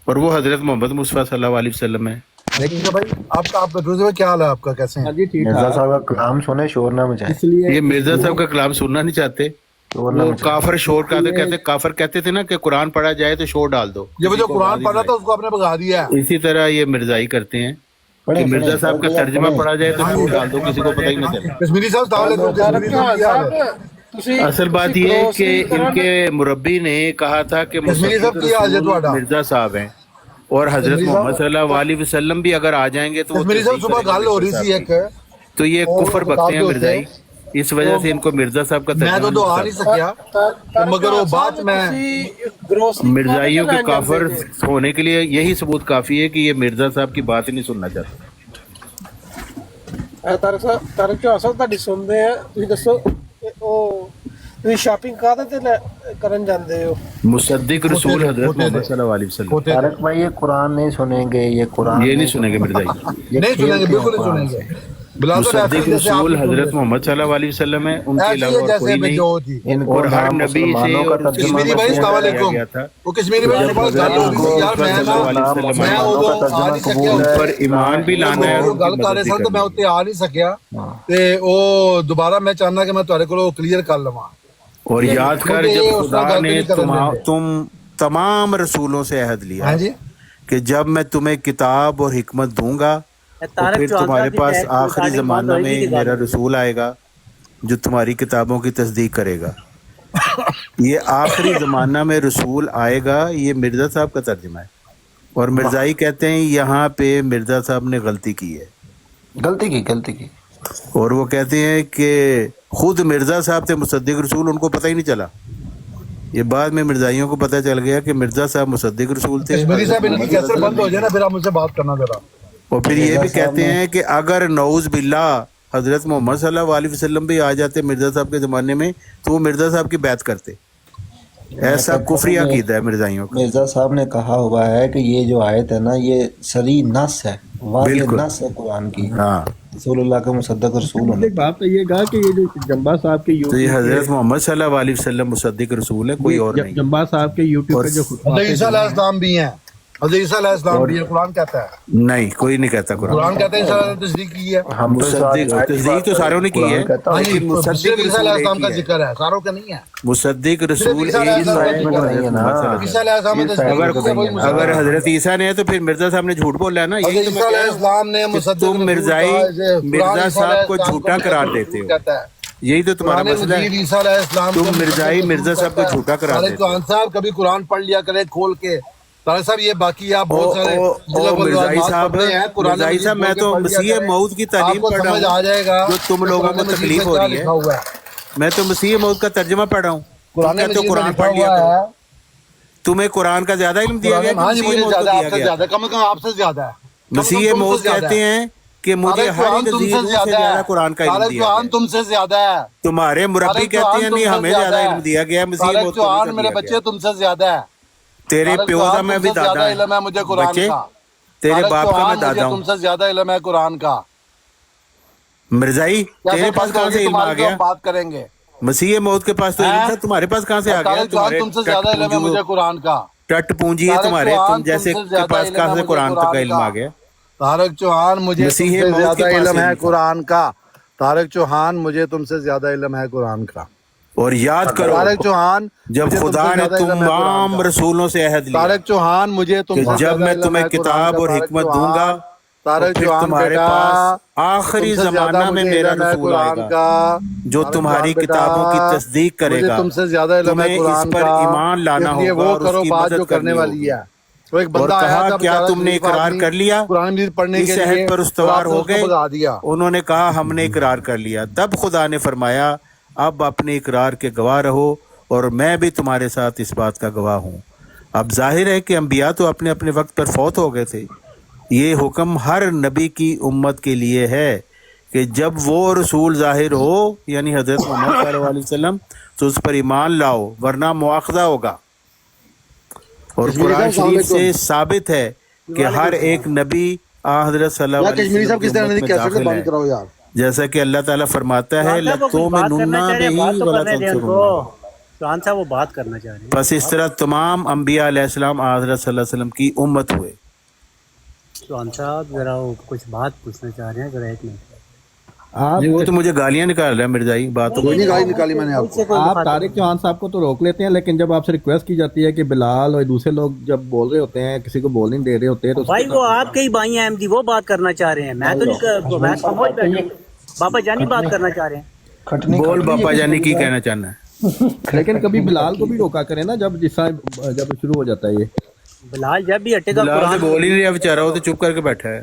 اور وہ حضرت محمد مصطفیٰ صلی اللہ علیہ وسلم ہے. ٹھیک ہے بھائی, آپ کا کیا حال ہے آپ کا, کیسے ہیں؟ ہاں جی ٹھیک مرزا ٹھاک. صاحب کا کلام سنے, شور نہ مچائیں. اس لیے یہ مرزا صاحب کا کلام سننا نہیں چاہتے. شور نہ وہ مچائیں. کافر شور کہتے, کافر کہتے تھے نا کہ قرآن پڑھا جائے تو شور ڈال دو. یہ وہ کسی جو کو قرآن آواز ہی پڑھ رہا نہ تھا اس کو آپ نے بگا دیا ہے. آئے. اسی طرح یہ مرزائی کرتے ہیں کہ مرزا صاحب کا ترجمہ پڑھا جائے تو شور ڈال دو, کسی کو پتہ ہی نہ چلے. کشمیری صاحب السلام علیکم. کشمیری صاحب کیا حال ہے؟ اصل بات یہ ہے کہ ان کے مربی نے کہا تھا کہ کشمیری صاحب مصدق کی حال ہے رسول تہاڈا؟ مرزا صاحب ہیں, اور حضرت کشمیری محمد صاحب, صلی اللہ علیہ وسلم بھی اگر آ جائیں گے تو وہ کشمیری صاحب تصدیق صبح کریں گے گل ہو رہی مرزا سی صاحب ایک, کی. تو یہ کفر بکتے ہیں مرزائی, اس وجہ سے ان کو مرزا صاحب کا میں تو ترجمہ آ نہیں سکیا, مگر وہ بات میں مرزائیوں کے کافر ہونے کے لیے یہی ثبوت کافی ہے کہ یہ مرزا صاحب کی بات ہی نہیں سننا چاہتے. ਤਾਰਕ ਅਸਲ ਤੁਹਾਡੀ ਸੁਣਦੇ ਆ, ਤੁਸੀਂ ਦੱਸੋ ਉਹ ਤੁਸੀਂ ਸ਼ਾਪਿੰਗ ਕਾਹਦੇ ਤੇ ਕਰਨ ਜਾਂਦੇ ਹੋ? مصدق رسول حضرت محمد صلی اللہ علیہ وسلم. طارق بھائی یہ قرآن نہیں سنیں گے, یہ قرآن یہ نہیں سنیں گے مرزائی. نہیں سنیں گے, بالکل نہیں سنیں گے. مصدق رسول حضرت محمد صلی اللہ علیہ وسلم ہے, ان کے علاوہ اور کوئی نہیں. ان کو اور ہر نام نبی سے مسلمانوں کا اور اس کی ترجمہ کشمیری بھائی السلام علیکم. گیا تھا. وہ کشمیری بھائی کے پاس گل ہو رہی سی یار, میں نا میں ادو آ نہیں سکیا, ان پر ایمان بھی لانا ہے اور ان گل کی کر رہے مدد بھی سن تو میں کرنی اتنے آ نہیں سکیا, تے او دوبارہ میں چاہنا کہ میں تہاڈے کولوں کلیئر کر لواں. اور یاد کر کیونکہ یہ جب اس طرح خدا گل نے نہیں کرن دیندے. تم تمام رسولوں سے عہد لیا ہاں جی, کہ جب میں تمہیں کتاب اور حکمت دوں گا تو پھر تمہارے پاس آخری زمانہ میں میرا رسول آئے گا جو تمہاری کتابوں کی تصدیق کرے گا. یہ آخری زمانہ میں رسول آئے گا, یہ مرزا صاحب کا ترجمہ ہے. اور مرزائی کہتے ہیں یہاں پہ مرزا صاحب نے غلطی کی ہے. غلطی کی اور وہ کہتے ہیں کہ خود مرزا صاحب تھے مصدق رسول، ان کو پتہ ہی نہیں چلا. یہ بعد میں مرزائیوں کو پتہ چل گیا کہ مرزا صاحب مصدق رسول تھے. کشمیری صاحب ان کی کیسے بند ہو جائے نا، پھر آپ مجھ سے بات کرنا ذرا. اور پھر یہ بھی کہتے ہیں کہ اگر نعوذ باللہ حضرت محمد صلی اللہ علیہ وسلم بھی آ جاتے مرزا صاحب کے زمانے میں تو وہ مرزا صاحب کی بیعت کرتے. ایسا کفری عقیدہ ہے مرزائیوں کا. مرزا صاحب نے کہا ہوا ہے کہ یہ جو آیت ہے نا یہ صریح نص ہے، واضح نص ہے قرآن کی. ہاں رسول اللہ کا مصدق رسول ہونا. ایک بات تو یہ کہا کہ یہ جو جمبا صاحب کے تو یہ حضرت محمد صلی اللہ علیہ وسلم مصدق رسول ہے، کوئی اور نہیں. جمبا صاحب کے یوٹیوب پہ جو حضرت عیسیٰ علیہ السلام بھی ہیں، حضرت عیسیٰ علیہ السلام بھی ہے. قرآن کہتا ہے، نہیں کوئی نہیں کہتا قرآن. قرآن کہتا ہے عیسیٰ علیہ السلام نے تصدیق کی ہے. تصدیق تو ساروں نے کی ہے، لیکن صرف مصدق عیسیٰ علیہ السلام کا رسول ذکر ہے، ساروں کا نہیں ہے. مصدق رسول عیسیٰ علیہ ایک السلام ہے جو حضرت محمد صلی اللہ علیہ عیسیٰ علیہ السلام نے تصدیق وسلم. کی ہے، وہی مصدق اگر حضرت عیسیٰ نے ہے تو پھر مرزا صاحب نے جھوٹ بولا ہے نا. یہی حضرت تو میں عیسیٰ کہہ علیہ رہا ہوں السلام نے کہ مصدق تم مرزائی مرزا صاحب کو جھوٹا قرار دیتے ہو. یہی تو تمہارا مسئلہ ہے، عیسیٰ علیہ السلام تم مرزائی مرزا صاحب کو جھوٹا قرار دیتے ہو. چوہان صاحب کبھی قرآن پڑھ لیا کرے کھول کے. طارق صاحب یہ باقی آپ بہت سارے مرزائی صاحب میں تو مسیح موعود کی تعلیم پڑھ رہا آ ہوں جائے گا جو تم لوگوں کو تکلیف ہو رہی ہے. میں تو مسیح موعود کا ترجمہ پڑھ رہا ہوں. تو قرآن پڑھ لیا کرو. تمہیں قرآن کا زیادہ علم دیا گیا کہ مسیح موعود کو دیا گیا؟ کم از کم آپ سے زیادہ ہے. مسیح موعود کہتے ہیں کہ مجھے ہر ایک عزیز سے زیادہ قرآن کا علم دیا گیا. تم سے زیادہ ہے. تمہارے مربی کہتے ہیں نہیں ہمیں زیادہ علم دیا گیا، مسیح موعود کو نہیں میرے دیا بچے گیا. تم سے زیادہ ہے. تیرے پیوزا میں بھی دادا علم ہے مجھے قرآن بچے کا. تیرے باپ کا میں دادا تم ہوں. سے زیادہ علم ہے قرآن کا. مرزائی تیرے پاس کہاں سے علم آ گیا؟ بات کریں گے. مسیح موعود کے پاس تو علم تھا، تمہارے پاس کہاں سے آ گیا؟ تمہارے تم سے زیادہ علم ہے مجھے قرآن کا. ٹٹ پونجی ہے تمہارے، تم جیسے کے پاس کہاں سے قرآن تک کا علم آ گیا؟ طارق چوہان مجھے تم مسیح سے موعود کے زیادہ پاس علم ہے علم تھا. قرآن کا. طارق چوہان مجھے تم سے زیادہ علم ہے قرآن کا. اور یاد کرو طارق چوہان جب خدا نے تمام رسولوں سے عہد لیا طارق چوہان مجھے تم کہ سے جب میں زیادہ تمہیں علم ہے کتاب قرآن اور کا. حکمت دوں گا تو طارق پھر چوہان تمہارے بیٹا پاس آخری تم سے زیادہ زمانہ میں مجھے میرا علم ہے رسول آئے قرآن گا کا. جو طارق تمہاری چوہان کتابوں کی بیٹا تصدیق کرے مجھے گا. تم سے زیادہ علم ہے تمہیں قرآن اس پر کا. ایمان لانا اس لیے ہوگا وہ اور اس کرو کی بات جو مدد کرنے کرنی والی ہوگی. ہے. تو ایک اور بندہ آیا کہا تھا کیا تم نے اقرار کر لیا؟ قرآن مجید پڑھنے اس کے لیے عہد پر استوار ہو گئے؟ بھگا دیا. انہوں نے کہا ہم نے اقرار کر لیا. تب خدا نے فرمایا اب اپنے اقرار کے گواہ رہو اور میں بھی تمہارے ساتھ اس بات کا گواہ ہوں. اب ظاہر ہے کہ انبیاء تو اپنے اپنے وقت پر فوت ہو گئے تھے. یہ حکم ہر نبی کی امت کے لیے ہے کہ جب وہ رسول ظاہر ہو یعنی حضرت محمد صلی اللہ علیہ وسلم تو اس پر ایمان لاؤ ورنہ مواخذہ ہوگا. اور قرآن شریف سے ثابت ہے کہ ہر ایک نبی حضرت صلی اللہ علیہ وسلم کی امت میں داخل ہے، جیسا کہ اللہ تعالیٰ فرماتا ہے لَتُؤْمِنُنَّ بِهِ وَلَتَنْصُرُنَّهُ. چوہان صاحب وہ بات کرنا چاہ رہے ہیں. بس اس طرح تمام انبیاء علیہ السلام حضرت صلی اللہ علیہ وسلم کی امت ہوئے. چوہان صاحب ذرا کچھ بات پوچھنا چاہ رہے ہیں ذرا ایک منٹ. وہ تو مجھے گالیاں نکال رہا ہے مرزائی. بات تو کوئی نہیں گالی نکالی میں نے آپ کو. آپ طارق چوہان صاحب کو تو روک لیتے ہیں لیکن جب آپ سے ریکویسٹ کی جاتی ہے کہ بلال اور دوسرے لوگ جب بول رہے ہوتے ہیں کسی کو بول نہیں دے رہے ہوتے تو بھائی وہ آپ کے ہی بھائی ہیں احمدی، وہ بات کرنا چاہ رہے ہیں. میں تو نہیں، میں سمجھ بیٹھا ہوں. باپا جانی بات کرنا چاہ رہے ہیں. بول باپا جانی کی کہنا چاہنا ہے. لیکن کبھی بلال کو بھی روکا کریں نا جب جب شروع ہو جاتا ہے یہ. بلال جب بھی ہٹے گا بلال قرآن سے بول ہی نہیں رہا بیچارہ، وہ تو چپ کر کے بیٹھا ہے.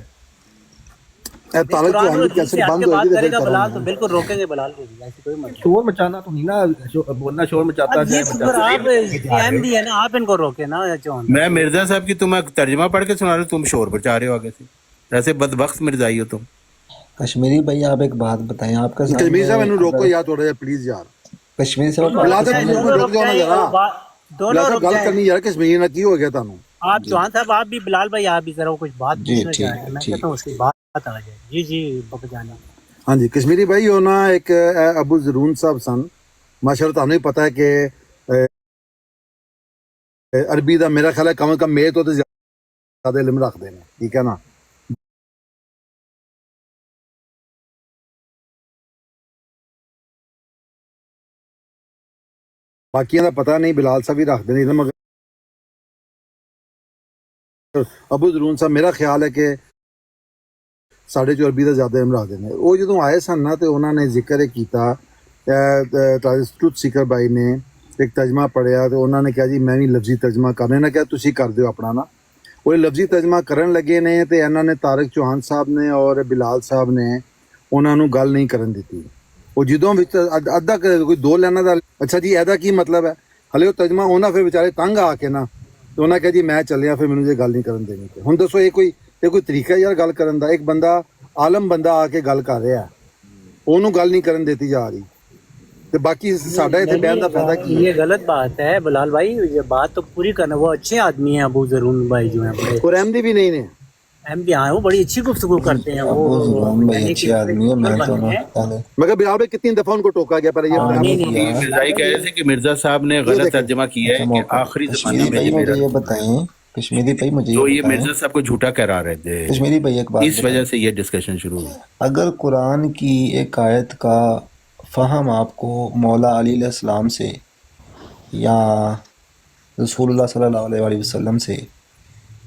طارق چوہان کی کیسے بند بات کرے گا ہوگی. بلال تو بالکل روکیں گے بلال کو بھی. ایسی کوئی مطلب شور مچانا تو نہیں نا، بولنا شور مچاتا ہے. آپ احمدی ہے نا، آپ ان کو روکے نا چوہان. میں مرزا صاحب کی تمہیں ترجمہ پڑھ کے سنا رہا ہوں، تم شور بچا رہے ہو آگے سے. ایسے بدبخت مرزائی ہو تم. کشمیری بھائی آپ ایک بات بتائیں، آپ کا کشمیری صاحب انہوں روکو یار تھوڑا جا پلیز یار. کشمیری صاحب بلال صاحب روک جاؤ نا ذرا. دونوں رک گل جائیں. کرنی یار کشمیری نہ کی ہو گیا تانوں. آپ چوہان صاحب آپ بھی بلال بھائی آپ بھی ذرا کچھ بات پوچھنا ٹھیک چاہ رہے ہیں. میں کہتا ہوں اس کی بات آ جائے. جی جی باپا جانی. ہاں جی کشمیری بھائی ہونا ایک ابو زرون صاحب سن. ماشاء اللہ تانوں ہی پتہ ہے کہ عربی دا میرا خیال ہے کم از کم میرے تو زیادہ علم رکھتے ہیں. ٹھیک ہے نا. باقیاں دا پتہ نہیں، بلال صاحب ہی رکھتے ہیں مگر ابو زرون صاحب میرا خیال ہے کہ ساڑھے جو عربی دا زیادہ علم رکھتے ہیں. وہ جدوں آئے سن نا تو انہوں نے ذکر کیتا ٹروت سیکر بھائی نے ایک ترجمہ پڑھیا تو انہوں نے کہا جی میں بھی لفظی ترجمہ کرنے نے کہا تسی کر دیو اپنا نا. وہ لفظی ترجمہ کرن لگے نے تو انہوں نے طارق چوہان صاحب نے اور بلال صاحب نے ਉਹਨਾਂ ਨੂੰ ਗੱਲ ਨਹੀਂ ਕਰਨ ਦਿੱਤੀ। ਉਹ ਜਦੋਂ ਵਿੱਚ ਅੱਧਾ ਕੋਈ 2 ਲਾਈਨਾਂ ਦਾ, ਅੱਛਾ ਜੀ ਇਹਦਾ ਕੀ ਮਤਲਬ ਹੈ, ਹਲੇ ਉਹ ਤਰਜਮਾ ਉਹਨਾਂ ਫਿਰ ਵਿਚਾਰੇ ਤੰਗ ਆ ਕੇ ਨਾ, ਤੇ ਉਹਨਾਂ ਕਿਹਾ ਜੀ ਮੈਂ ਚੱਲਿਆ, ਫਿਰ ਮੈਨੂੰ ਜੇ ਗੱਲ ਨਹੀਂ ਕਰਨ ਦੇਣੀ। ਤੇ ਹੁਣ ਦੱਸੋ ਇਹ ਕੋਈ ਤਰੀਕਾ ਯਾਰ ਗੱਲ ਕਰਨ ਦਾ? ਇੱਕ ਬੰਦਾ ਆਲਮ ਬੰਦਾ ਆ ਕੇ ਗੱਲ ਕਰ ਰਿਹਾ, ਉਹਨੂੰ ਗੱਲ ਨਹੀਂ ਕਰਨ ਦਿੱਤੀ ਜਾ ਰਹੀ, ਤੇ ਬਾਕੀ ਸਾਡਾ ਇੱਥੇ ਬਹਿਣ ਦਾ ਫਾਇਦਾ ਕੀ یہ غلط بات ہے بلال بھائی، یہ بات تو پوری کرنا، وہ اچھے آدمی ہیں ابو ضرون بھائی جو ہیں بڑے، اور احمدی بھی نہیں نے، ایم بھی ہاں وہ بڑی اچھی گفتگو کرتے ہیں، وہ ضرون بھائی اچھے آدمی ہیں، میں تو مگر بلال بھائی کتنی دفعہ ان کو ٹوکا گیا پر یہ مرزائی کہہ رہے تھے کہ مرزا صاحب نے غلط ترجمہ کیا ہے کہ آخری زمانے میں مجھے یہ بتائیں کشمیری بھائی، مجھے تو یہ مرزا صاحب کو جھوٹا کرا رہے تھے، کشمیری بھائی ایک بات اس وجہ سے یہ ڈسکشن شروع ہوئی۔ اگر قرآن کی ایک آیت کا فہم آپ کو مولا علی علیہ السلام سے یا رسول اللہ صلی اللہ علیہ وسلم سے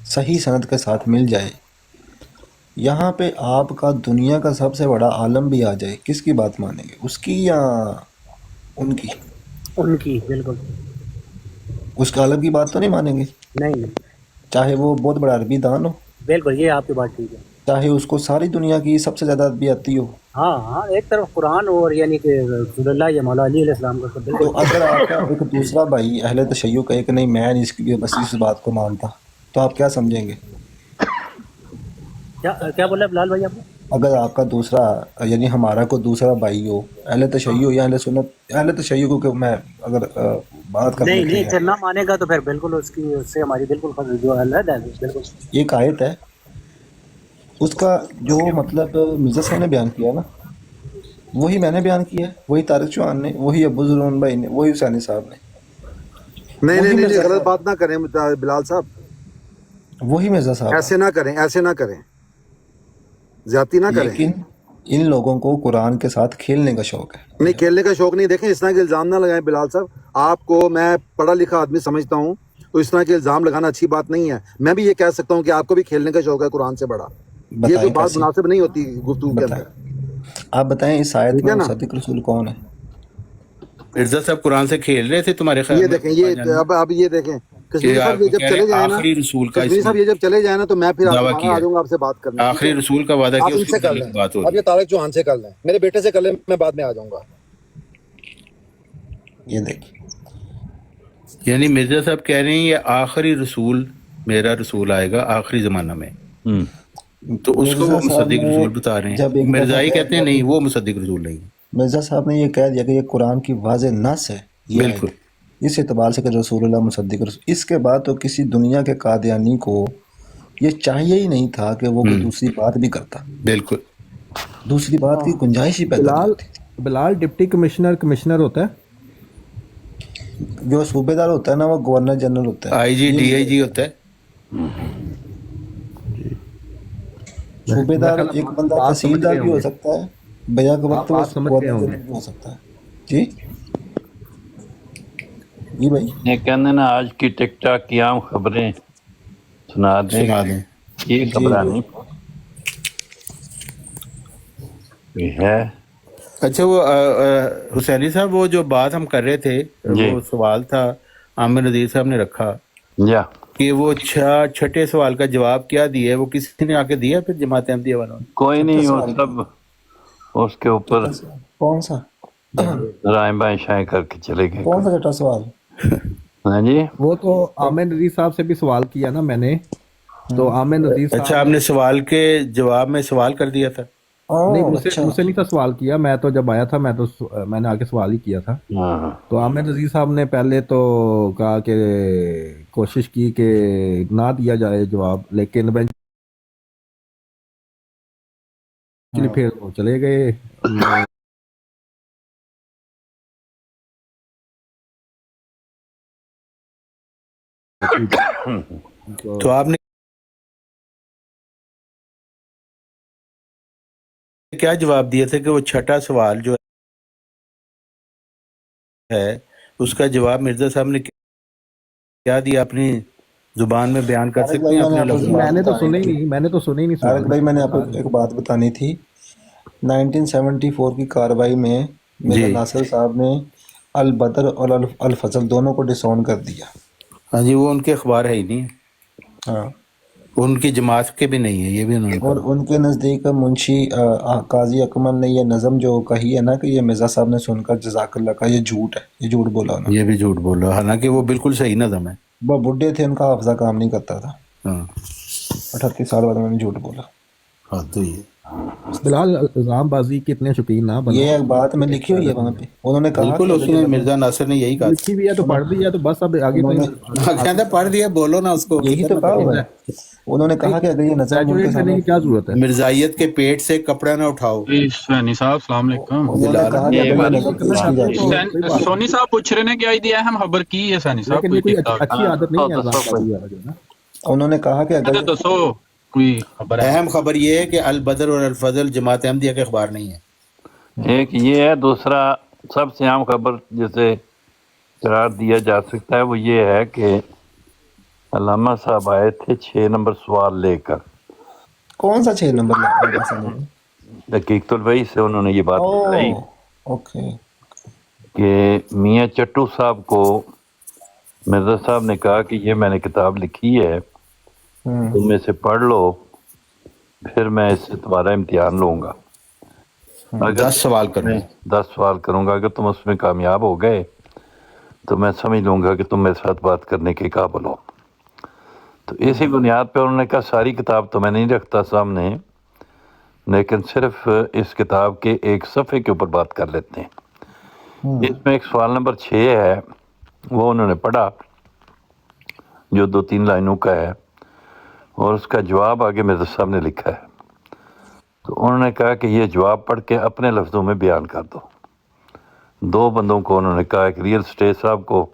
صحیح سند کے ساتھ مل جائے، یہاں پہ آپ کا دنیا کا سب سے بڑا عالم بھی آ جائے، کس کی بات مانیں گے، اس کی یا ان کی؟ ان کی، بالکل اس کے عالم کی بات تو نہیں مانیں گے، نہیں، چاہے وہ بہت بڑا عربی دان ہو، بالکل یہ آپ کی بات ٹھیک ہے، چاہے اس کو ساری دنیا کی سب سے زیادہ عربی آتی ہو۔ ہاں ہاں، ایک طرف قرآن اور یعنی کہ رسول اللہ یا مولا علی علیہ السلام کا، تو بالکل۔ اگر آپ کا ایک دوسرا بھائی اہل تشیع کہے کہ نہیں میں اس کی بس اس بات کو مانتا، تو آپ کیا سمجھیں گے؟ کیا بولا بلال بھائی آپ نے؟ اگر آپ کا دوسرا یعنی ہمارا کوئی دوسرا بھائی ہو اہل تشیع یا اہل سنت، اہل تشیع کو کہ میں اگر بات کرنے نہیں کی نہیں، ہے، پھر نہ مانے گا تو پھر بالکل اس کی، اس سے ہماری بالکل جو علیحدہ ہے، بالکل۔ ایک آیت ہے، اس کا جو مطلب مرزا صاحب نے بیان کیا نا، وہی میں نے بیان کیا ہے، وہی طارق چوہان نے، وہی ابو ضرون بھائی نے، وہی حسینی صاحب نے، نہیں غلط بات نہ کریں بلال صاحب، وہی مرزا صاحب، ایسے نہ کریں، زیادتی نہ کریں۔ لیکن ان لوگوں کو قرآن کے ساتھ کھیلنے کا شوق ہے۔ نہیں کھیلنے کا شوق نہیں، دیکھیں اس طرح کے الزام نہ لگائیں بلال صاحب، آپ کو میں پڑھا لکھا آدمی سمجھتا ہوں، تو اس طرح کے الزام لگانا اچھی بات نہیں ہے۔ میں بھی یہ کہہ سکتا ہوں کہ آپ کو بھی کھیلنے کا شوق ہے قرآن سے بڑا، یہ کوئی بات مناسب نہیں ہوتی گفتگو کے اندر۔ آپ بتائیں اس آیت میں مصدق رسول کون ہے؟ مرزا صاحب قرآن سے کھیل رہے تھے تمہارے خیال یہ دیکھیں، یہ اب یہ دیکھیں کشمیر صاحب یہ جب چلے جائیں نا، آخری رسول کا کشمیر صاحب یہ جب چلے جائیں نا تو میں پھر آ جاؤں گا آپ سے بات کرنے، آخری رسول کا وعدہ آپ کیا، ان اس سے کر کی لیں، بات ہو اب یہ طارق چوہان سے کر لیں، میرے بیٹے سے کر لیں، میں بعد میں آ جاؤں گا۔ یہ دیکھیں، یعنی مرزا صاحب کہہ رہے ہیں یہ آخری رسول، میرا رسول آئے گا آخری زمانہ میں، تو اس کو وہ مصدق رسول بتا رہے ہیں۔ مرزائی کہتے ہیں نہیں، وہ مصدق رسول نہیں۔ مرزا صاحب نے یہ کہہ دیا کہ یہ قرآن کی واضح نص ہے، یہ بالکل اس اعتبار سے کہ رسول اللہ مصدق رسول، اس کے بعد تو کسی دنیا کے قادیانی کو یہ چاہیے ہی نہیں تھا کہ وہ کوئی دوسری بات بھی کرتا، بالکل دوسری بات کی گنجائش ہی پیدا نہیں ہوتی۔ بلال ڈپٹی کمشنر ہوتا ہے، جو صوبے دار ہوتا ہے نا وہ گورنر جنرل ہوتا ہے، آئی جی ڈی آئی جی ہوتا ہے۔ صوبے دار ایک بندہ تحصیلدار بھی ہو سکتا ہے، بیک وقت وہ گورنر جنرل بھی ہو سکتا ہے۔ جی جی بھائی، یہ کہنے نا آج کی ٹک ٹاک کی عام خبریں سنا دیں، یہ گھبرانی ہے۔ اچھا وہ حسینی صاحب، وہ جو بات ہم کر رہے تھے، وہ سوال تھا عامر نذیر صاحب نے رکھا کہ وہ چھٹے سوال کا جواب کیا دیا ہے، وہ کسی نے آ کے دیا پھر جماعت احمدیہ والوں نے؟ کوئی نہیں، وہ سب اس کے اوپر کون سا رائے بائیں شائیں کر کے چلے گئے۔ کون سا چھٹا سوال؟ ہاں جی، وہ تو عامر نذیر صاحب سے بھی سوال کیا نا میں نے، تو عامر نذیر صاحب، اچھا آپ نے سوال کے جواب میں سوال کر دیا تھا؟ نہیں، مجھ سے نہیں تھا سوال کیا، میں تو جب آیا تھا میں نے آ کے سوال ہی کیا تھا۔ تو عامر نذیر صاحب نے پہلے تو کہا کہ کوشش کی کہ نہ دیا جائے جواب، لیکن پھر وہ چلے گئے۔ تو آپ نے کیا جواب دیا تھا کہ وہ چھٹا سوال جو ہے اس کا جواب مرزا صاحب نے کیا دیا، اپنی زبان میں بیان کر سکتے ہیں اپنے لفظ؟ میں نے تو سنا ہی نہیں طارق بھائی، میں نے آپ کو ایک بات بتانی تھی، 1974 کی کارروائی میں میرا ناصر صاحب نے البدر اور الفضل دونوں کو ڈسون کر دیا۔ ہاں جی، وہ ان کے اخبار ہے ہی نہیں۔ ہاں، ان کی جماعت کے بھی نہیں ہے، یہ بھی انہوں نے اور کہا۔ ان کے نزدیک منشی قاضی اکمل نے یہ نظم جو کہی ہے نا کہ یہ مرزا صاحب نے سن کر جزاک اللہ کا، یہ جھوٹ ہے، یہ جھوٹ بولا انہوں نے۔ یہ بھی جھوٹ بول رہا، حالانکہ وہ بالکل صحیح نظم ہے۔ وہ بڈھے تھے، ان کا حافظہ کام نہیں کرتا تھا، ہاں 38 سال بعد انہوں نے جھوٹ بولا۔ ہاں تو یہ بلال الزام بازی کے اتنے شوقین نہ بنو، یہ ایک بات میں لکھی ہوئی ہے وہاں پہ، انہوں نے کہا بالکل، کہ اس نے مرزا ناصر نے یہی کہا لکھی بھی ہے تو پڑھ دی ہے تو بس اب آگے انہوں نے کہتا پڑھ دیا، بولو نا اس کو، یہی تو کہا ہوا ہے، انہوں نے کہا کہ اگر یہ نظر ملک کے گریجویٹ کرنے سامنے، کی کیا ضرورت ہے؟ مرزائیت کے پیٹ سے کپڑا نہ اٹھاؤ۔ سونی صاحب السلام علیکم. انہوں نے کہا کہ اگر یہ نظر پیش کی جاتی ہے، سونی صاحب پوچھ رہے ہیں کہ آئی دیا اہم خبر کی ہے سونی صاحب لیکن یہ کوئی اچھی عادت نہیں ہے الزام بازی والا جو ہے نا۔ انہوں نے کہا کہ اگر دسو کوئی خبر ہے؟ اہم خبر یہ ہے کہ البدر اور الفضل جماعت احمدیہ کے اخبار نہیں ہے۔ ایک یہ ہے، دوسرا سب سے عام خبر جسے قرار دیا جا سکتا ہے وہ یہ ہے کہ علامہ صاحب آئے تھے 6 نمبر سوال لے کر، کون سا 6 نمبر لگا؟ دقیقۃ الوحی سے انہوں نے یہ بات بتائی اوکے، کہ میاں چٹو صاحب کو مرزا صاحب نے کہا کہ یہ میں نے کتاب لکھی ہے، تم اسے پڑھ لو، پھر میں اس سے تمہارا امتحان لوں گا، 10 سوال کریں، 10 سوال کروں گا، اگر تم اس میں کامیاب ہو گئے تو میں سمجھ لوں گا کہ تم میرے ساتھ بات کرنے کے قابل ہو۔ تو اسی بنیاد پہ انہوں نے کہا ساری کتاب تو میں نہیں رکھتا سامنے، لیکن صرف اس کتاب کے ایک صفحے کے اوپر بات کر لیتے ہیں۔ اس میں ایک سوال نمبر 6 ہے، وہ انہوں نے پڑھا جو 2-3 لائنوں کا ہے، اور اس کا جواب آگے مرزا صاحب نے لکھا ہے۔ تو انہوں نے کہا کہ یہ جواب پڑھ کے اپنے لفظوں میں بیان کر دو۔ 2 بندوں کو انہوں نے کہا، ایک ریئل اسٹیٹ صاحب کو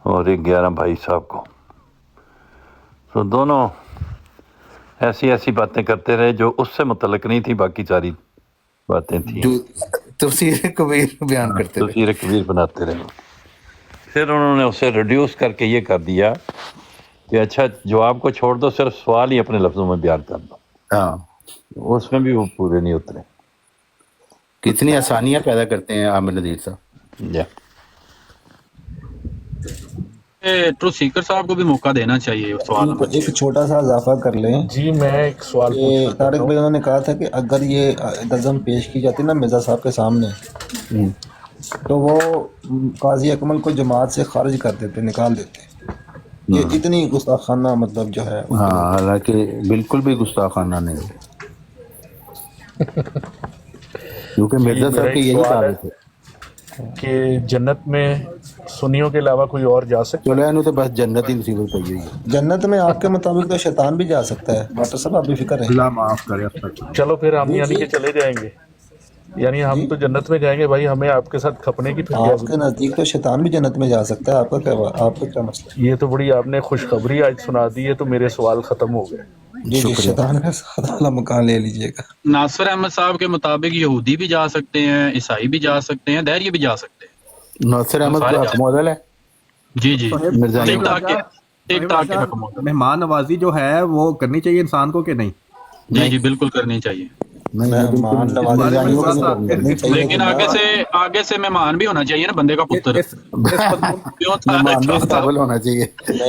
اور ایک 11 بھائی صاحب کو۔ تو دونوں ایسی ایسی باتیں کرتے رہے جو اس سے متعلق نہیں تھی، باقی ساری باتیں تھیں جو تفسیر کبیر بیان کرتے رہے۔ تفسیر کبیر بناتے رہے۔ پھر انہوں نے اسے ریڈیوس کر کے یہ کر دیا کہ اچھا جواب کو چھوڑ دو، صرف سوال ہی اپنے لفظوں میں بیان کر دو۔ ہاں، اس میں بھی وہ پورے نہیں اترے۔ کتنی آسانیاں پیدا کرتے ہیں عامر نذیر صاحب۔ جی ٹرو سیکر صاحب کو بھی موقع دینا چاہیے سوال نمبر ایک چھوٹا سا اضافہ کر لیں۔ جی میں ایک سوال کہ طارق بھائی انہوں نے کہا تھا کہ اگر یہ نظم پیش کی جاتی نا مرزا صاحب کے سامنے تو وہ قاضی اکمل کو جماعت سے خارج کر دیتے، نکال دیتے۔ یہ اتنی گستاخانہ مطلب جو ہے، ہاں، حالانکہ بالکل بھی گستاخانہ نہیں ہے، کیونکہ مرزا صاحب کے یہی دعوے تھے کہ جنت میں سنیوں کے علاوہ کوئی اور جا سکتا چلو اینو تو بس جنت ہی مصیبت پئی ہوئی ہے۔ جنت میں آپ کے مطابق تو شیطان بھی جا سکتا ہے، ڈاکٹر صاحب آپ بھی فکر ہے۔ اللہ معاف کرے اب تک۔ چلو پھر ہم یعنی کہ چلے جائیں گے، یعنی ہم تو جنت میں جائیں گے بھائی، ہمیں آپ کے ساتھ کھپنے کی پھر کیا آپ کے نزدیک تو شیطان بھی جنت میں جا سکتا ہے، آپ کا کیا مسئلہ ہے؟ یہ تو بڑی آپ نے خوشخبری آج سنا دی ہے، تو میرے سوال ختم ہو گئے۔ جی جی، شیطان کا ساتھ والا مکان لے لیجئے گا۔ ناصر احمد صاحب کے مطابق یہودی بھی جا سکتے ہیں، عیسائی بھی جا سکتے ہیں، دہریے بھی جا سکتے ہیں۔ ناصر احمد سارے کا جا حق مودل ہے، جی جی، مرزا ٹک ٹاک کے حکم ہوتا ہے۔ مہمان نوازی جو ہے وہ کرنی چاہیے انسان کو کہ نہیں؟ جی جی بالکل کرنی چاہیے، مہمان نوازی لیکن آگے سے مہمان بھی ہونا چاہیے نا، بندے کا پتر کیوں تھا؟ مہمان بھی اس قابل ہونا چاہیے۔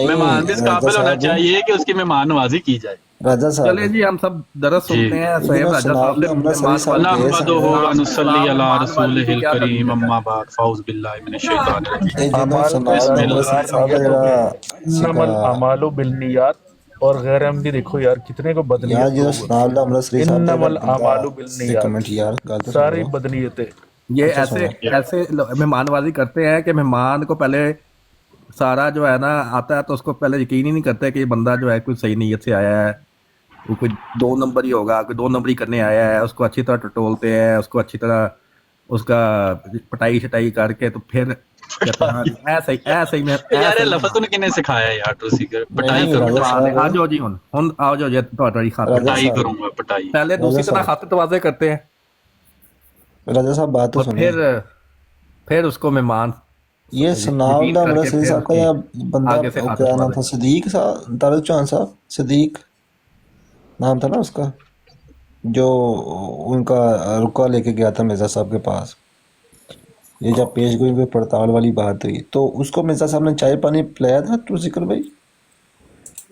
مہمان بھی اس قابل ہونا چاہیے کہ اس کی مہمان نوازی کی جائے۔ راجہ صاحب چلے جی ہم سب درس سنتے ہیں، سہیب راجہ صاحب نحمدہ و نصلی علی رسولہ الکریم، اما بعد، فاعوذ باللہ من الشیطان الرجیم، بسم اللہ۔ انما الاعمال بالنیات، اور غیر احمدی دیکھو یار کتنے کو بدنیت، انما الاعمال بالنیات، ساری بدنیتیں۔ یہ ایسے مہمان نوازی کرتے ہیں کہ مہمان کو پہلے سارا جو ہے نا آتا ہے تو اس کو پہلے یقین ہی نہیں کرتے کہ یہ بندہ جو ہے کوئی صحیح نیت سے آیا ہے، وہ کوئی 2 نمبر ہی ہوگا، کوئی 2 نمبر ہی کرنے آیا ہے، اس کو اچھی طرح ٹٹولتے ہیں، اس کو اچھی طرح اس کا پٹائی شٹائی کر کے تو پھر ایسے ہی میں یار لفظ تو کنے سکھایا یار ٹرو سیکر، پٹائی کروں آ جاؤ جی، ہن آ جاؤ جی، تہاڈی خاطر پٹائی کروں گا، پٹائی پہلے دوسری طرح خط توازے کرتے ہیں، راجہ صاحب بات تو سنیں، پھر اس کو مہمان یہ ثناء اللہ امرت صاحب کا یا بندہ کیا نام تھا، صدیق صاحب، طارق چوہان صاحب، صدیق نام تھا نا اس کا، جو ان کا رکا لے کے گیا تھا مرزا صاحب کے پاس، یہ جب پیش گوئی پہ پڑتال والی بات ہوئی تو اس کو مرزا صاحب نے چائے پانی پلایا تھا تو ذکر بھائی؟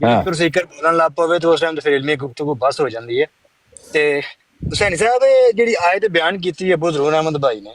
ਜੇ ਤੁਸੀਂ ਸਿੱਕਰ ਬੋਲਣ ਲੱਗ ਪਵੇ ਤਾਂ ਉਸ ਟਾਈਮ ਤੇ ਫਿਰ ਇਲਮੀ ਗੁਫ਼ਤਗੂ ਬਸ ਹੋ ਜਾਂਦੀ ਹੈ। ਤੇ ਸੈਨੀ ਸਾਹਿਬ ਇਹ ਜਿਹੜੀ ਆਇਤ ਬਿਆਨ ਕੀਤੀ ਹੈ ਅਬੂ ਜ਼ਰੂਰ ਅਹਿਮਦ ਭਾਈ ਨੇ,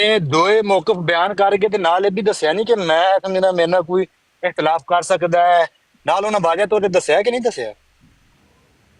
ਨੇ ਦੋਏ ਮੌਕਫ ਬਿਆਨ ਕਰਕੇ ਤੇ ਨਾਲ ਇਹ ਵੀ ਦੱਸਿਆ ਨਹੀਂ ਕਿ ਮੈਂ ਸਮਝਦਾ ਮੇਰੇ ਨਾਲ ਕੋਈ ਇਖਤਲਾਫ ਕਰ ਸਕਦਾ ਹੈ, ਨਾਲ ਉਹਨਾਂ ਬਾਜਾ ਤੌਰ ਤੇ ਦੱਸਿਆ ਕਿ ਨਹੀਂ ਦੱਸਿਆ।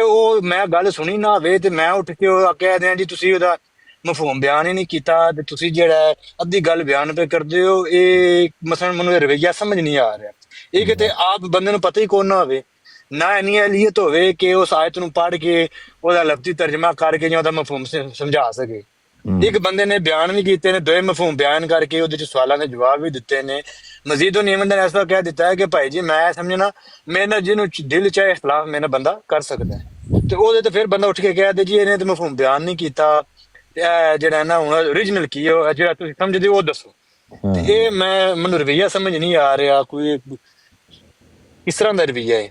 ਉਹ ਮੈਂ ਗੱਲ ਸੁਣੀ ਨਾ ਹੋਵੇ ਤੇ ਮੈਂ ਉੱਠ ਕੇ ਉਹ ਕਹਿ ਦਿਆਂ ਜੀ ਤੁਸੀਂ ਉਹਦਾ ਮਫਹੂਮ ਬਿਆਨ ਹੀ ਨਹੀਂ ਕੀਤਾ ਤੇ ਤੁਸੀਂ ਜਿਹੜਾ ਅੱਧੀ ਗੱਲ ਬਿਆਨ ਪੇ ਕਰਦੇ ਹੋ, ਇਹ ਮਸਲਨ ਮੈਨੂੰ ਇਹ ਰਵੱਈਆ ਸਮਝ ਨਹੀਂ ਆ ਰਿਹਾ। ਇਹ ਕਿਤੇ ਆਪ ਬੰਦੇ ਨੂੰ ਪਤਾ ਹੀ ਕੌਣ ਨਾ ਹੋਵੇ, ਨਾ ਇੰਨੀ ਅਹਲੀਅਤ ਹੋਵੇ ਕਿ ਉਸ ਆਇਤ ਨੂੰ ਪੜ੍ਹ ਕੇ ਉਹਦਾ ਲਫ਼ਜ਼ੀ ਤਰਜਮਾ ਕਰਕੇ ਜਾਂ ਉਹਦਾ ਮਫਹੂਮ ਸਮਝਾ ਸਕੇ। ਇੱਕ ਬੰਦੇ ਨੇ ਬਿਆਨ ਵੀ ਕੀਤੇ ਨੇ, ਦੋਏ ਮਫਹੂਮ ਬਿਆਨ ਕਰਕੇ ਉਹਦੇ ਚ ਸਵਾਲਾਂ ਦੇ ਜਵਾਬ ਵੀ ਦਿੱਤੇ ਨੇ। ਮਜ਼ੀਦ ਉਹ ਨਿਯਮਤ ਨੇ ਐਸਾ ਕਹਿ ਦਿੱਤਾ ਹੈ ਕਿ ਭਾਈ ਜੀ ਮੈਂ ਸਮਝਣਾ ਮੇਰੇ ਨਾਲ ਜਿਹਨੂੰ ਦਿਲ ਚਾਹੇ ਇਖਤਲਾਫ ਮੇਰੇ ਨਾਲ ਬੰਦਾ ਕਰ ਸਕਦਾ ਹੈ, ਤੇ ਉਹਦੇ ਤੇ ਫਿਰ ਬੰਦਾ ਉੱਠ ਕੇ ਕਹਿ ਦੇ ਜੀ ਇਹਨੇ ਤੇ ਮਫਹੂਮ ਬਿਆਨ ਨਹੀਂ ਕੀਤਾ, ਜਿਹੜਾ ਨਾ ਹੁਣ ਓਰੀਜਨਲ ਕੀ ਹੈ ਜਿਹੜਾ ਤੁਸੀਂ ਸਮਝਦੇ ਉਹ ਦੱਸੋ। ਤੇ ਇਹ ਮੈਨੂੰ ਰਵੱਈਆ ਸਮਝ ਨਹੀਂ ਆ ਰਿਹਾ, ਕੋਈ ਕਿਸ ਤਰ੍ਹਾਂ ਦਾ ਰਵੱਈਆ ਹੈ।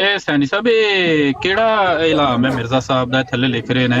ਇਹ ਸੈਣੀ ਸਾਹਿਬ ਇਹ ਕਿਹੜਾ ਇਲਾਮ ਹੈ ਮਿਰਜ਼ਾ ਸਾਹਿਬ ਦਾ ਥੱਲੇ ਲਿਖ ਰਹੇ ਨੇ,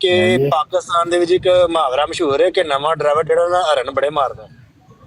ਕਿ ਪਾਕਿਸਤਾਨ ਦੇ ਵਿੱਚ ਇੱਕ ਮੁਹਾਵਰਾ ਮਸ਼ਹੂਰ ਹੈ ਕਿ ਨਵਾਂ ਡਰਾਈਵਰ ਜਿਹੜਾ ਨਾ ਹਰਨ ਬੜੇ ਮਾਰਦਾ।